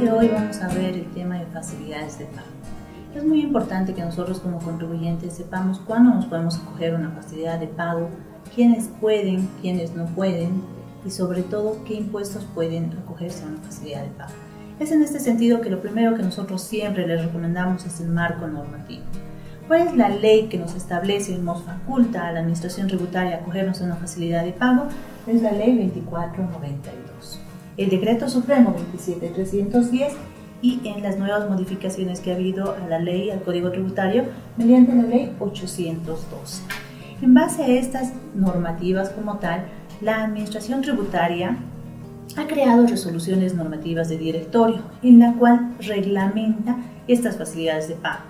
de hoy vamos a ver el tema de facilidades de pago. Es muy importante que nosotros como contribuyentes sepamos cuándo nos podemos acoger a una facilidad de pago, quiénes pueden, quiénes no pueden y sobre todo qué impuestos pueden acogerse a una facilidad de pago. Es en este sentido que lo primero que nosotros siempre les recomendamos es el marco normativo. ¿Cuál es la ley que nos establece y nos faculta a la Administración Tributaria a acogernos a una facilidad de pago? Es la Ley 2492. El Decreto Supremo 27310 y en las nuevas modificaciones que ha habido a la ley, al Código Tributario, mediante la Ley 812. En base a estas normativas como tal, la Administración Tributaria ha creado resoluciones normativas de directorio, en la cual reglamenta estas facilidades de pago,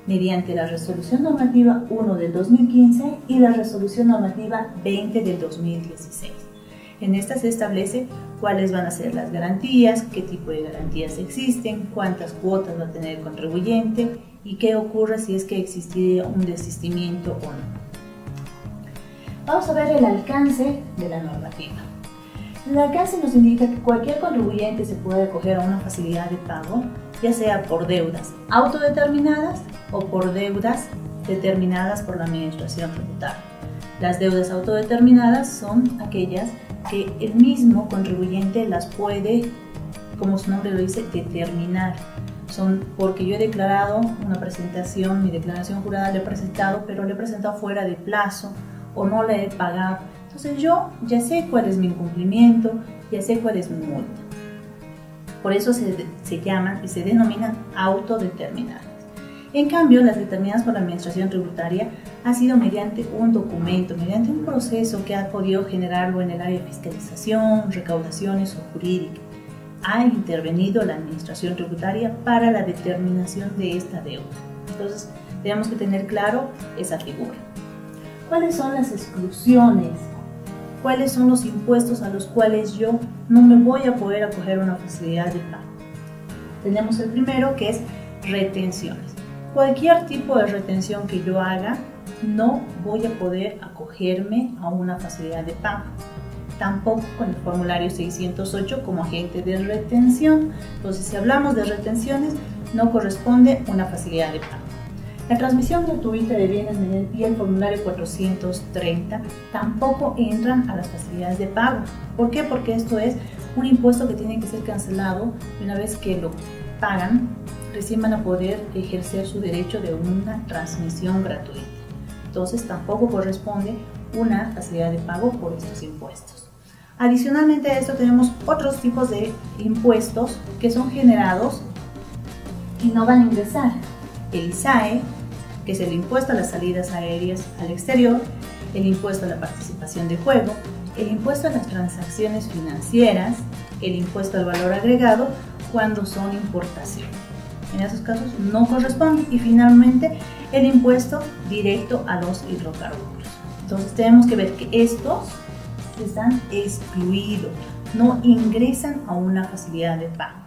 mediante la Resolución Normativa 1 del 2015 y la Resolución Normativa 20 del 2016. En esta se establece cuáles van a ser las garantías, qué tipo de garantías existen, cuántas cuotas va a tener el contribuyente y qué ocurre si es que existiría un desistimiento o no. Vamos a ver el alcance de la normativa. El alcance nos indica que cualquier contribuyente se puede acoger a una facilidad de pago, ya sea por deudas autodeterminadas o por deudas determinadas por la Administración Tributaria. Las deudas autodeterminadas son aquellas que el mismo contribuyente las puede, como su nombre lo dice, determinar. Son porque yo he declarado una presentación, mi declaración jurada la he presentado, pero la he presentado fuera de plazo o no la he pagado. Entonces yo ya sé cuál es mi incumplimiento, ya sé cuál es mi multa. Por eso se llaman y se denominan autodeterminadas. En cambio, las determinadas por la Administración Tributaria ha sido mediante un documento, mediante un proceso que ha podido generarlo en el área de fiscalización, recaudaciones o jurídica. Ha intervenido la Administración Tributaria para la determinación de esta deuda. Entonces, tenemos que tener claro esa figura. ¿Cuáles son las exclusiones? ¿Cuáles son los impuestos a los cuales yo no me voy a poder acoger a una facilidad de pago? Tenemos el primero, que es retenciones. Cualquier tipo de retención que yo haga, no voy a poder acogerme a una facilidad de pago. Tampoco con el formulario 608 como agente de retención. Entonces, si hablamos de retenciones, no corresponde una facilidad de pago. La transmisión gratuita de bienes y el formulario 430 tampoco entran a las facilidades de pago. ¿Por qué? Porque esto es un impuesto que tiene que ser cancelado y una vez que lo pagan, recién van a poder ejercer su derecho de una transmisión gratuita. Entonces tampoco corresponde una facilidad de pago por estos impuestos. Adicionalmente a esto tenemos otros tipos de impuestos que son generados y no van a ingresar. El ISAE, que es el impuesto a las salidas aéreas al exterior, el impuesto a la participación de juego, el impuesto a las transacciones financieras, el impuesto al valor agregado cuando son importaciones. En esos casos no corresponde. Y finalmente el impuesto directo a los hidrocarburos. Entonces tenemos que ver que estos están excluidos, no ingresan a una facilidad de pago.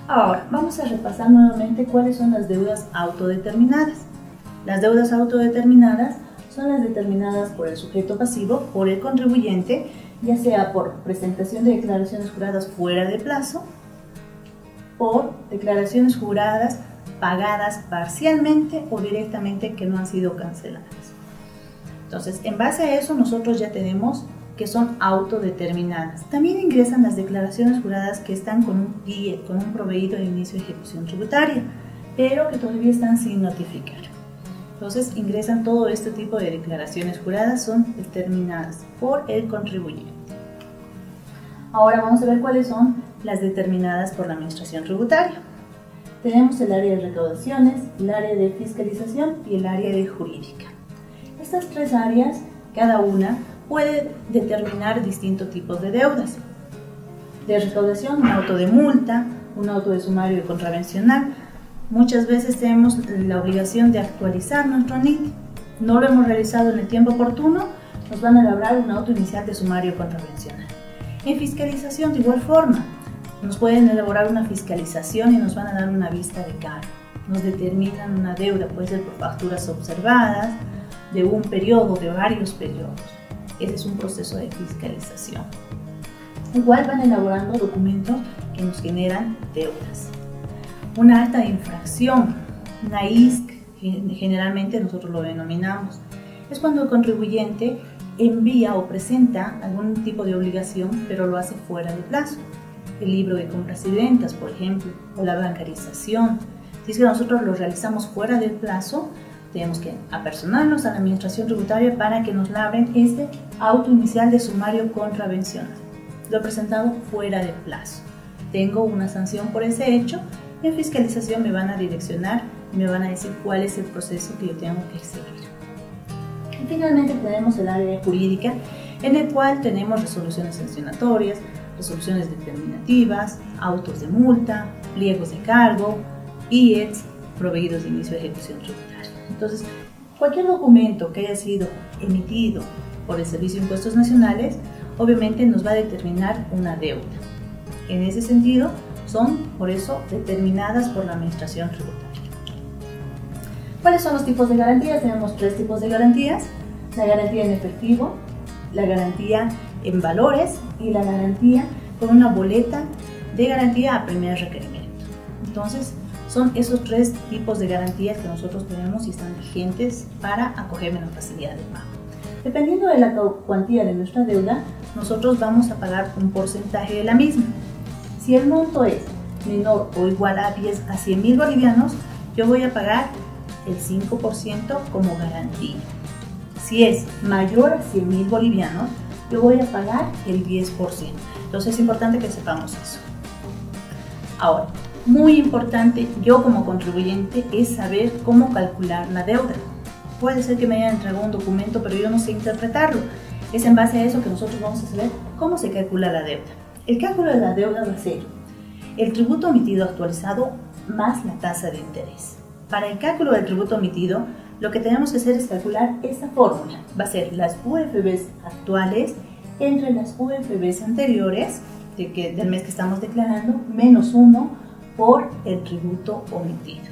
Ahora vamos a repasar nuevamente cuáles son las deudas autodeterminadas. Las deudas autodeterminadas son las determinadas por el sujeto pasivo, por el contribuyente, ya sea por presentación de declaraciones juradas fuera de plazo, por declaraciones juradas pagadas parcialmente o directamente que no han sido canceladas. Entonces, en base a eso nosotros ya tenemos que son autodeterminadas. También ingresan las declaraciones juradas que están con un DIE, con un proveído de inicio de ejecución tributaria, pero que todavía están sin notificar. Entonces, ingresan todo este tipo de declaraciones juradas, son determinadas por el contribuyente. Ahora vamos a ver cuáles son las determinadas por la Administración Tributaria. Tenemos el área de recaudaciones, el área de fiscalización y el área de jurídica. Estas tres áreas, cada una, puede determinar distintos tipos de deudas. De recaudación, un auto de multa, un auto de sumario de contravencional. Muchas veces tenemos la obligación de actualizar nuestro NIT. No lo hemos realizado en el tiempo oportuno, nos van a elaborar un auto inicial de sumario contravencional. En fiscalización, de igual forma, nos pueden elaborar una fiscalización y nos van a dar una vista de cargo. Nos determinan una deuda, puede ser por facturas observadas, de un periodo, de varios periodos. Ese es un proceso de fiscalización. Igual van elaborando documentos que nos generan deudas. Una acta de infracción, una ISC, generalmente nosotros lo denominamos, es cuando el contribuyente envía o presenta algún tipo de obligación, pero lo hace fuera de plazo. El libro de compras y ventas, por ejemplo, o la bancarización. Si es que nosotros lo realizamos fuera del plazo, tenemos que apersonarnos a la administración tributaria para que nos labren este auto inicial de sumario contravencional. Lo he presentado fuera de plazo. Tengo una sanción por ese hecho y en fiscalización me van a direccionar y me van a decir cuál es el proceso que yo tengo que seguir. Y finalmente tenemos el área jurídica, en el cual tenemos resoluciones sancionatorias, resoluciones determinativas, autos de multa, pliegos de cargo, IETs, proveídos de inicio de ejecución tributaria. Entonces, cualquier documento que haya sido emitido por el Servicio de Impuestos Nacionales, obviamente nos va a determinar una deuda. En ese sentido, son por eso determinadas por la Administración Tributaria. ¿Cuáles son los tipos de garantías? Tenemos 3 tipos de garantías: la garantía en efectivo, la garantía en valores y la garantía con una boleta de garantía a primer requerimiento. Entonces, son esos 3 tipos de garantías que nosotros tenemos y están vigentes para acogerme a la facilidad de pago. Dependiendo de la cuantía de nuestra deuda, nosotros vamos a pagar un porcentaje de la misma. Si el monto es menor o igual a 100.000 bolivianos, yo voy a pagar el 5% como garantía. Si es mayor a 100.000 bolivianos, yo voy a pagar el 10%. Entonces es importante que sepamos eso. Ahora, muy importante, yo como contribuyente, es saber cómo calcular la deuda. Puede ser que me hayan entregado un documento, pero yo no sé interpretarlo. Es en base a eso que nosotros vamos a saber cómo se calcula la deuda. El cálculo de la deuda va a ser el tributo omitido actualizado más la tasa de interés. Para el cálculo del tributo omitido, lo que tenemos que hacer es calcular esta fórmula. Va a ser las UFBs actuales entre las UFBs anteriores del mes que estamos declarando, menos 1 por el tributo omitido.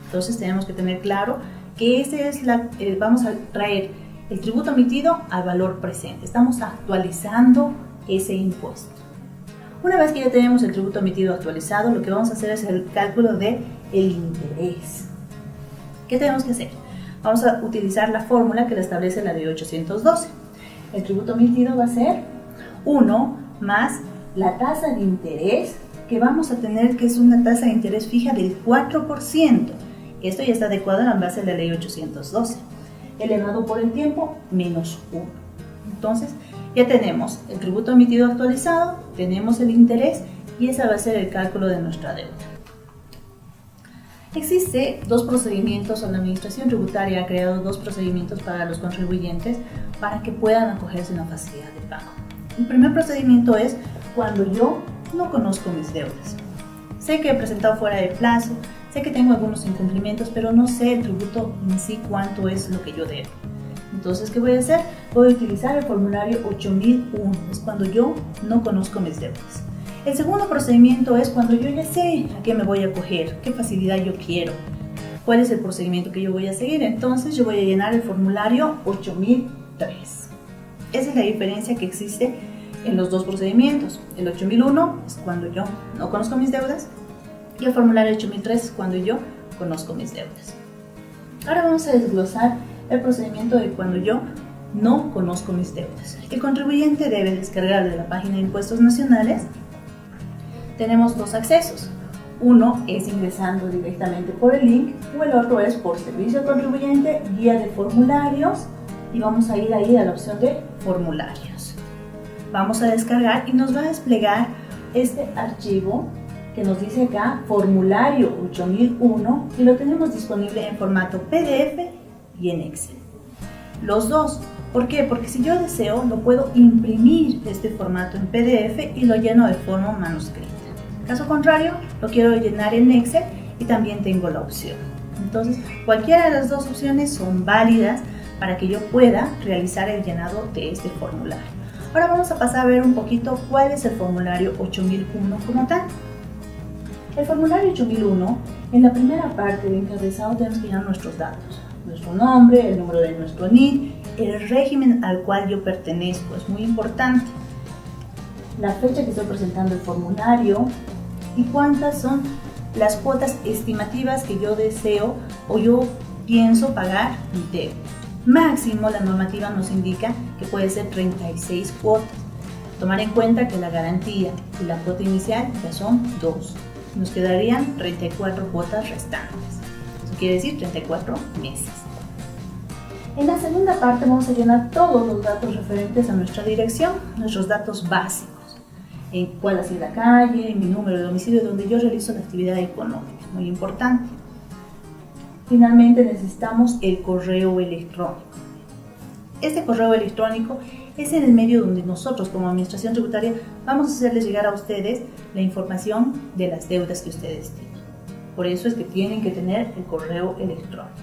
Entonces tenemos que tener claro que vamos a traer el tributo omitido al valor presente. Estamos actualizando ese impuesto. Una vez que ya tenemos el tributo omitido actualizado, lo que vamos a hacer es el cálculo del interés. ¿Qué tenemos que hacer? Vamos a utilizar la fórmula que la establece la ley 812. El tributo omitido va a ser 1 más la tasa de interés que vamos a tener, que es una tasa de interés fija del 4%. Esto ya está adecuado en base a la ley 812. Elevado por el tiempo, menos 1. Entonces, ya tenemos el tributo omitido actualizado, tenemos el interés y ese va a ser el cálculo de nuestra deuda. Existe 2 procedimientos, o la Administración Tributaria ha creado 2 procedimientos para los contribuyentes para que puedan acogerse a una facilidad de pago. El primer procedimiento es cuando yo no conozco mis deudas. Sé que he presentado fuera de plazo, sé que tengo algunos incumplimientos, pero no sé el tributo en sí cuánto es lo que yo debo. Entonces, ¿qué voy a hacer? Voy a utilizar el formulario 8001, es cuando yo no conozco mis deudas. El segundo procedimiento es cuando yo ya sé a qué me voy a acoger, qué facilidad yo quiero, cuál es el procedimiento que yo voy a seguir. Entonces, yo voy a llenar el formulario 8003. Esa es la diferencia que existe en los 2 procedimientos. El 8001 es cuando yo no conozco mis deudas y el formulario 8003 es cuando yo conozco mis deudas. Ahora vamos a desglosar el procedimiento de cuando yo no conozco mis deudas. El contribuyente debe descargar de la página de Impuestos Nacionales. Tenemos 2 accesos. Uno es ingresando directamente por el link o el otro es por servicio al contribuyente, guía de formularios, y vamos a ir ahí a la opción de formularios. Vamos a descargar y nos va a desplegar este archivo que nos dice acá formulario 8001 y lo tenemos disponible en formato PDF y en Excel. Los dos. ¿Por qué? Porque si yo deseo, lo puedo imprimir este formato en PDF y lo lleno de forma manuscrita. Caso contrario, lo quiero llenar en Excel y también tengo la opción. Entonces, cualquiera de las 2 opciones son válidas para que yo pueda realizar el llenado de este formulario. Ahora vamos a pasar a ver un poquito cuál es el formulario 8001 como tal. El formulario 8001, en la primera parte del encabezado tenemos que llenar nuestros datos. Nuestro nombre, el número de nuestro NID, el régimen al cual yo pertenezco, es muy importante. La fecha que estoy presentando el formulario, y cuántas son las cuotas estimativas que yo deseo o yo pienso pagar mi deuda. Máximo, la normativa nos indica que puede ser 36 cuotas. Tomar en cuenta que la garantía y la cuota inicial ya son 2. Nos quedarían 34 cuotas restantes. Eso quiere decir 34 meses. En la segunda parte vamos a llenar todos los datos referentes a nuestra dirección, nuestros datos básicos. En cuál ha sido la calle, mi número de domicilio donde yo realizo la actividad económica, muy importante. Finalmente necesitamos el correo electrónico. Este correo electrónico es en el medio donde nosotros como Administración Tributaria vamos a hacerles llegar a ustedes la información de las deudas que ustedes tienen. Por eso es que tienen que tener el correo electrónico.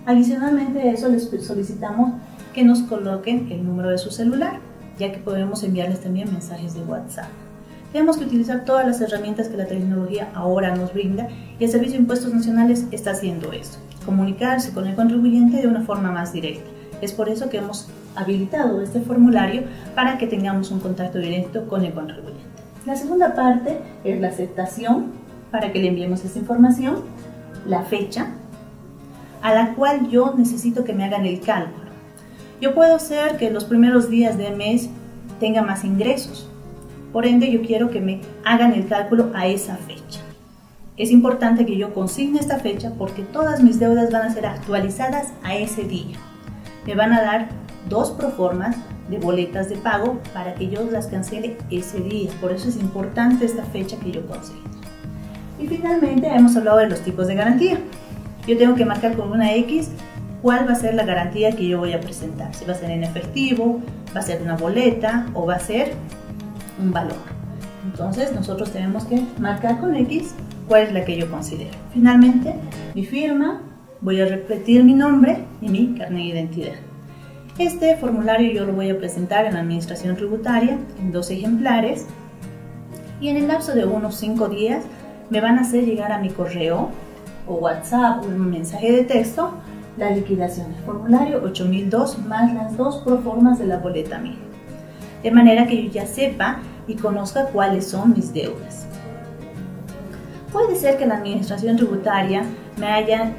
Adicionalmente a eso les solicitamos que nos coloquen el número de su celular, ya que podemos enviarles también mensajes de WhatsApp. Tenemos que utilizar todas las herramientas que la tecnología ahora nos brinda y el Servicio de Impuestos Nacionales está haciendo eso, comunicarse con el contribuyente de una forma más directa. Es por eso que hemos habilitado este formulario para que tengamos un contacto directo con el contribuyente. La segunda parte es la aceptación para que le enviemos esta información, la fecha a la cual yo necesito que me hagan el cálculo. Yo puedo ser que los primeros días de mes tenga más ingresos. Por ende, yo quiero que me hagan el cálculo a esa fecha. Es importante que yo consigne esta fecha porque todas mis deudas van a ser actualizadas a ese día. Me van a dar 2 proformas de boletas de pago para que yo las cancele ese día. Por eso es importante esta fecha que yo consigne. Y finalmente hemos hablado de los tipos de garantía. Yo tengo que marcar con una X cuál va a ser la garantía que yo voy a presentar. Si va a ser en efectivo, va a ser una boleta o va a ser un valor. Entonces nosotros tenemos que marcar con X cuál es la que yo considero. Finalmente, mi firma, voy a repetir mi nombre y mi carnet de identidad. Este formulario yo lo voy a presentar en la Administración Tributaria en 2 ejemplares y en el lapso de unos 5 días me van a hacer llegar a mi correo o WhatsApp o un mensaje de texto la liquidación del formulario 8002 más las 2 proformas de la boleta 1000. De manera que yo ya sepa y conozca cuáles son mis deudas. Puede ser que la Administración Tributaria me haya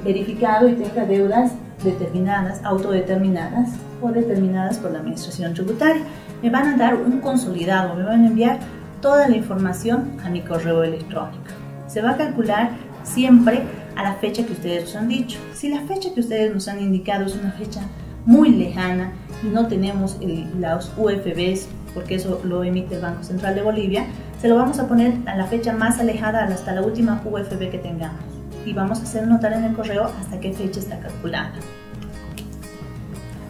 verificado y tenga deudas determinadas, autodeterminadas o determinadas por la Administración Tributaria. Me van a dar un consolidado, me van a enviar toda la información a mi correo electrónico. Se va a calcular siempre a la fecha que ustedes nos han dicho. Si la fecha que ustedes nos han indicado es una fecha muy lejana y no tenemos los UFBs, porque eso lo emite el Banco Central de Bolivia, se lo vamos a poner a la fecha más alejada hasta la última UFB que tengamos y vamos a hacer notar en el correo hasta qué fecha está calculada.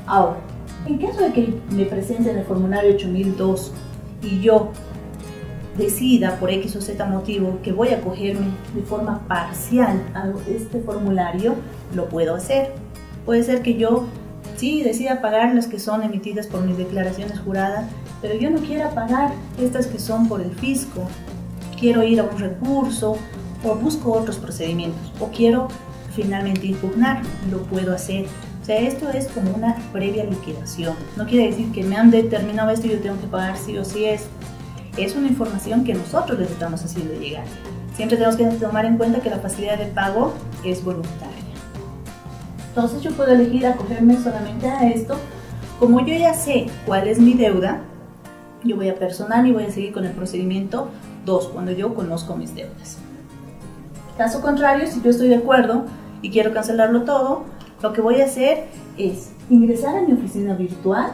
Ahora, en caso de que me presente en el formulario 8002 y yo decida por X o Z motivo que voy a acogerme de forma parcial a este formulario, lo puedo hacer. Puede ser que yo sí decida pagar las que son emitidas por mis declaraciones juradas, pero yo no quiera pagar estas que son por el fisco. Quiero ir a un recurso o busco otros procedimientos o quiero finalmente impugnar, lo puedo hacer. O sea, esto es como una previa liquidación. No quiere decir que me han determinado esto y yo tengo que pagar sí o sí esto. Es una información que nosotros les estamos haciendo llegar. Siempre tenemos que tomar en cuenta que la facilidad de pago es voluntaria. Entonces yo puedo elegir acogerme solamente a esto. Como yo ya sé cuál es mi deuda, yo voy a personar y voy a seguir con el procedimiento 2, cuando yo conozco mis deudas. Caso contrario, si yo estoy de acuerdo y quiero cancelarlo todo, lo que voy a hacer es ingresar a mi oficina virtual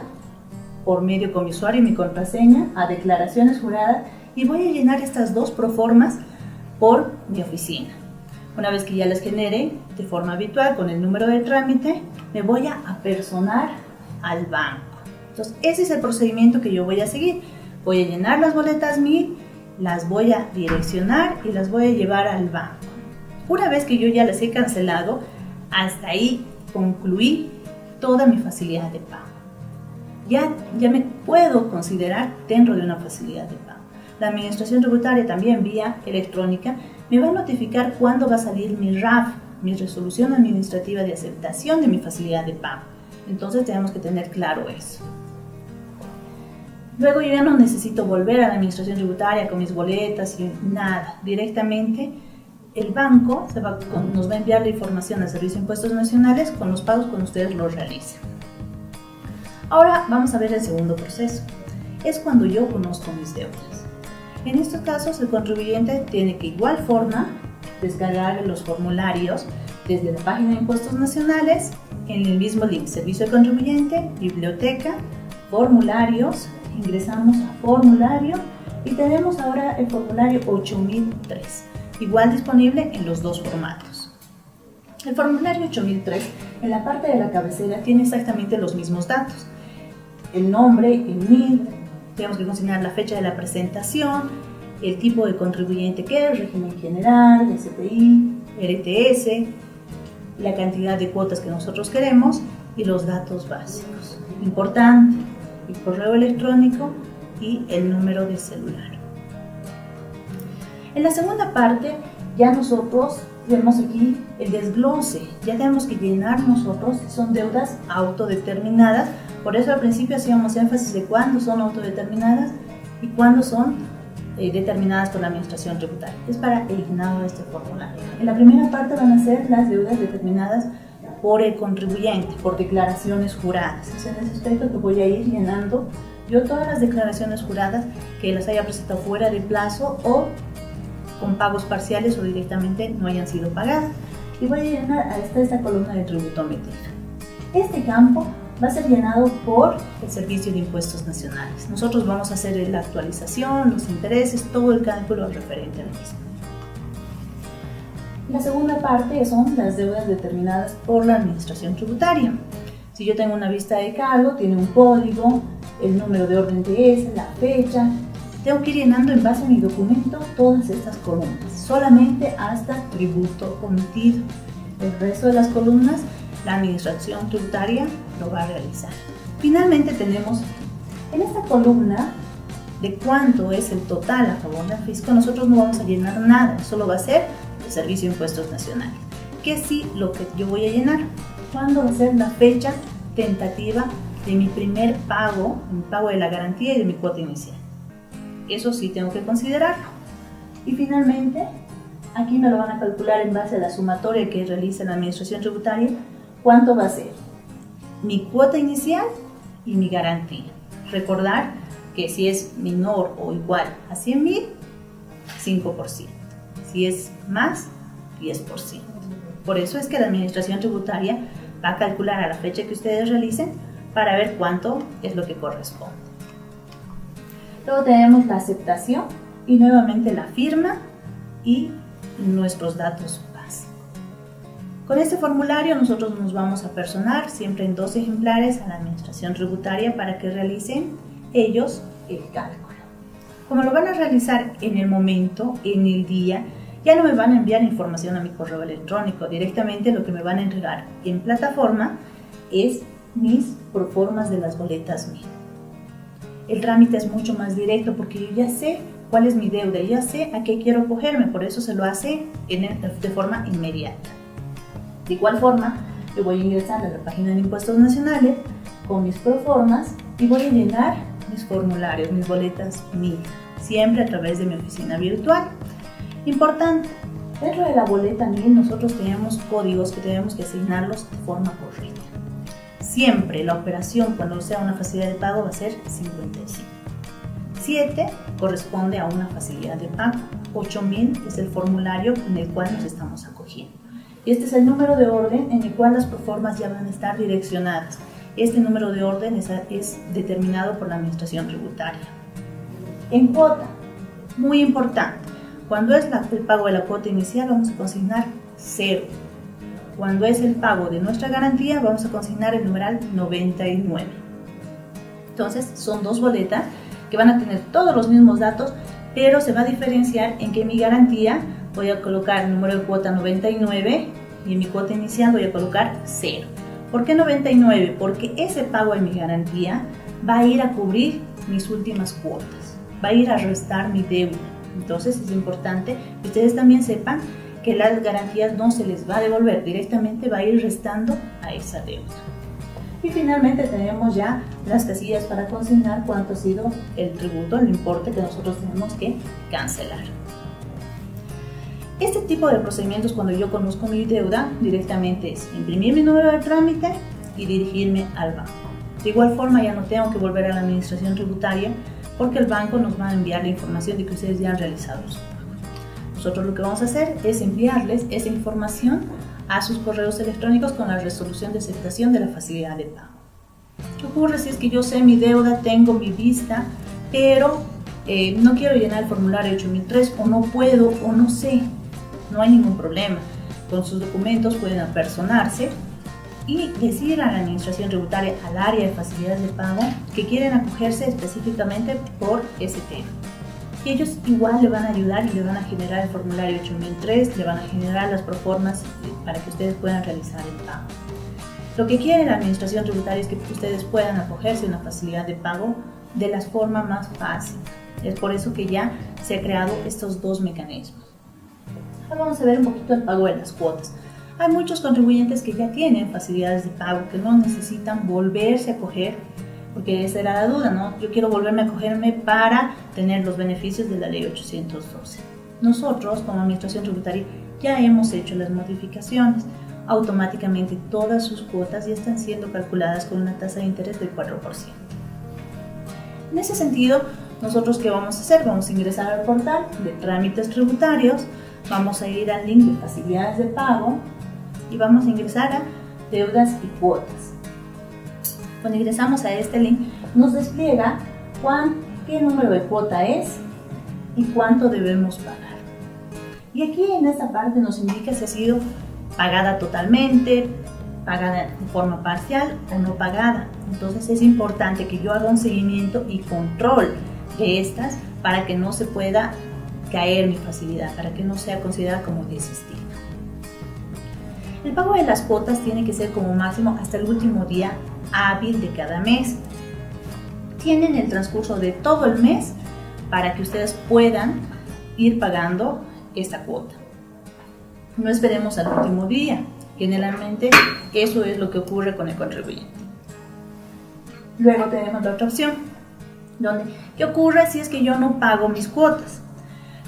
por medio con mi usuario y mi contraseña a declaraciones juradas y voy a llenar estas 2 proformas por mi oficina. Una vez que ya las genere de forma habitual con el número de trámite, me voy a apersonar al banco. Entonces, ese es el procedimiento que yo voy a seguir. Voy a llenar las boletas 1000, las voy a direccionar y las voy a llevar al banco. Una vez que yo ya las he cancelado, hasta ahí concluí toda mi facilidad de pago. Ya me puedo considerar dentro de una facilidad de pago. La Administración Tributaria también vía electrónica me va a notificar cuándo va a salir mi RAF, mi resolución administrativa de aceptación de mi facilidad de pago. Entonces tenemos que tener claro eso. Luego yo ya no necesito volver a la administración tributaria con mis boletas y nada. Directamente el banco nos va a enviar la información al Servicio de Impuestos Nacionales con los pagos cuando ustedes los realicen. Ahora vamos a ver el segundo proceso. Es cuando yo conozco mis deudas. En estos casos el contribuyente tiene que igual forma descargar los formularios desde la página de Impuestos Nacionales en el mismo link, Servicio del Contribuyente, Biblioteca, Formularios. Ingresamos a Formulario y tenemos ahora el formulario 8003, igual disponible en los dos formatos. El formulario 8003 en la parte de la cabecera tiene exactamente los mismos datos. El nombre, el NID, tenemos que consignar la fecha de la presentación, el tipo de contribuyente que es, régimen general, SPI, RTS, la cantidad de cuotas que nosotros queremos y los datos básicos. Importante, el correo electrónico y el número de celular. En la segunda parte ya nosotros vemos aquí el desglose, ya tenemos que llenar nosotros si son deudas autodeterminadas. Por eso al principio hacíamos énfasis de cuándo son autodeterminadas y cuándo son determinadas por la administración tributaria. Es para el llenado de este formulario. En la primera parte van a ser las deudas determinadas por el contribuyente, por declaraciones juradas. Es en ese aspecto que voy a ir llenando yo todas las declaraciones juradas que las haya presentado fuera de plazo o con pagos parciales o directamente no hayan sido pagadas. Y voy a llenar a esta columna de tributo emitido. Este campo va a ser llenado por el Servicio de Impuestos Nacionales. Nosotros vamos a hacer la actualización, los intereses, todo el cálculo referente al mismo. La segunda parte son las deudas determinadas por la administración tributaria. Si yo tengo una vista de cargo, tiene un código, el número de orden TS, la fecha. Tengo que ir llenando en base a mi documento todas estas columnas, solamente hasta tributo omitido. El resto de las columnas, la administración tributaria lo va a realizar. Finalmente tenemos en esta columna de cuánto es el total a favor del fisco. Nosotros no vamos a llenar nada, solo va a ser el Servicio de Impuestos Nacionales. Que sí, lo que yo voy a llenar, cuándo va a ser la fecha tentativa de mi primer pago, mi pago de la garantía y de mi cuota inicial. Eso sí tengo que considerarlo. Y finalmente, aquí me lo van a calcular en base a la sumatoria que realiza la administración tributaria, cuánto va a ser mi cuota inicial y mi garantía. Recordar que si es menor o igual a 100.000, 5%. Si es más, 10%. Por eso es que la administración tributaria va a calcular a la fecha que ustedes realicen para ver cuánto es lo que corresponde. Luego tenemos la aceptación y nuevamente la firma y nuestros datos básicos. Con este formulario nosotros nos vamos a personar siempre en 2 ejemplares a la administración tributaria para que realicen ellos el cálculo. Como lo van a realizar en el momento, en el día, ya no me van a enviar información a mi correo electrónico. Directamente lo que me van a entregar en plataforma es mis proformas de las boletas MIN. El trámite es mucho más directo porque yo ya sé cuál es mi deuda, ya sé a qué quiero cogerme, por eso se lo hace de forma inmediata. De igual forma, yo voy a ingresar a la página de Impuestos Nacionales con mis proformas y voy a llenar mis formularios, mis boletas MIN, siempre a través de mi oficina virtual. Importante, dentro de la boleta MIN nosotros tenemos códigos que tenemos que asignarlos de forma correcta. Siempre la operación cuando sea una facilidad de pago va a ser 55. 7 corresponde a una facilidad de pago. 8000 es el formulario en el cual nos estamos acogiendo. Y este es el número de orden en el cual las proformas ya van a estar direccionadas. Este número de orden es determinado por la administración tributaria. En cuota, muy importante, cuando es el pago de la cuota inicial vamos a consignar 0. Cuando es el pago de nuestra garantía vamos a consignar el numeral 99. Entonces son 2 boletas que van a tener todos los mismos datos, pero se va a diferenciar en que en mi garantía voy a colocar el número de cuota 99 y en mi cuota inicial voy a colocar 0. ¿Por qué 99? Porque ese pago de mi garantía va a ir a cubrir mis últimas cuotas, va a ir a restar mi deuda. Entonces es importante que ustedes también sepan que las garantías no se les va a devolver, directamente va a ir restando a esa deuda. Y finalmente tenemos ya las casillas para consignar cuánto ha sido el tributo, el importe que nosotros tenemos que cancelar. Este tipo de procedimientos, cuando yo conozco mi deuda, directamente es imprimir mi número de trámite y dirigirme al banco. De igual forma, ya no tengo que volver a la administración tributaria porque el banco nos va a enviar la información de que ustedes ya han realizado su pago. Nosotros lo que vamos a hacer es enviarles esa información a sus correos electrónicos con la resolución de aceptación de la facilidad de pago. ¿Qué ocurre si es que yo sé mi deuda, tengo mi vista, pero no quiero llenar el formulario 8003 o no puedo o no sé? No hay ningún problema. Con sus documentos pueden apersonarse y decir a la administración tributaria, al área de facilidades de pago, que quieren acogerse específicamente por ese tema. Y ellos igual le van a ayudar y le van a generar el formulario 8003, le van a generar las proformas para que ustedes puedan realizar el pago. Lo que quiere la administración tributaria es que ustedes puedan acogerse a una facilidad de pago de la forma más fácil. Es por eso que ya se han creado estos dos mecanismos. Ahora vamos a ver un poquito el pago de las cuotas. Hay muchos contribuyentes que ya tienen facilidades de pago, que no necesitan volverse a acoger, porque esa era la duda, ¿no? Yo quiero volverme a acogerme para tener los beneficios de la ley 812. Nosotros, como administración tributaria, ya hemos hecho las modificaciones. Automáticamente todas sus cuotas ya están siendo calculadas con una tasa de interés del 4%. En ese sentido, nosotros ¿qué vamos a hacer? Vamos a ingresar al portal de trámites tributarios, vamos a ir al link de facilidades de pago y vamos a ingresar a deudas y cuotas. Cuando ingresamos a este link, nos despliega qué número de cuota es y cuánto debemos pagar. Y aquí en esta parte nos indica si ha sido pagada totalmente, pagada de forma parcial o no pagada. Entonces es importante que yo haga un seguimiento y control de estas para que no se pueda caer mi facilidad, para que no sea considerada como desistida. El pago de las cuotas tiene que ser como máximo hasta el último día hábil de cada mes. Tienen el transcurso de todo el mes para que ustedes puedan ir pagando esta cuota. No esperemos al último día. Generalmente eso es lo que ocurre con el contribuyente. Luego tenemos la otra opción, donde ¿qué ocurre si es que yo no pago mis cuotas?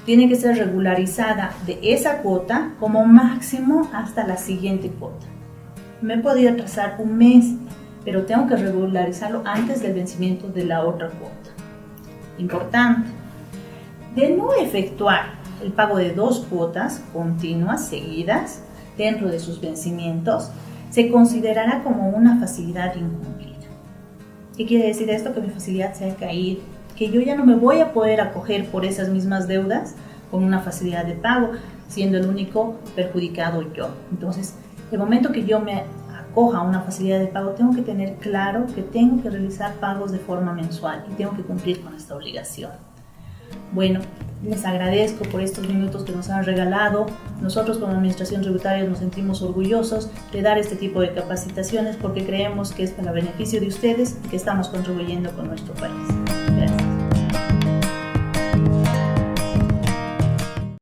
Tiene que ser regularizada de esa cuota como máximo hasta la siguiente cuota. Me podría atrasar un mes, pero tengo que regularizarlo antes del vencimiento de la otra cuota. Importante, de no efectuar el pago de 2 cuotas continuas, seguidas, dentro de sus vencimientos, se considerará como una facilidad incumplida. ¿Qué quiere decir esto? Que mi facilidad se ha caído, que yo ya no me voy a poder acoger por esas mismas deudas con una facilidad de pago, siendo el único perjudicado yo. Entonces, el momento que yo me acoja a una facilidad de pago, tengo que tener claro que tengo que realizar pagos de forma mensual y tengo que cumplir con esta obligación. Bueno, les agradezco por estos minutos que nos han regalado. Nosotros como Administración Tributaria nos sentimos orgullosos de dar este tipo de capacitaciones porque creemos que es para beneficio de ustedes y que estamos contribuyendo con nuestro país.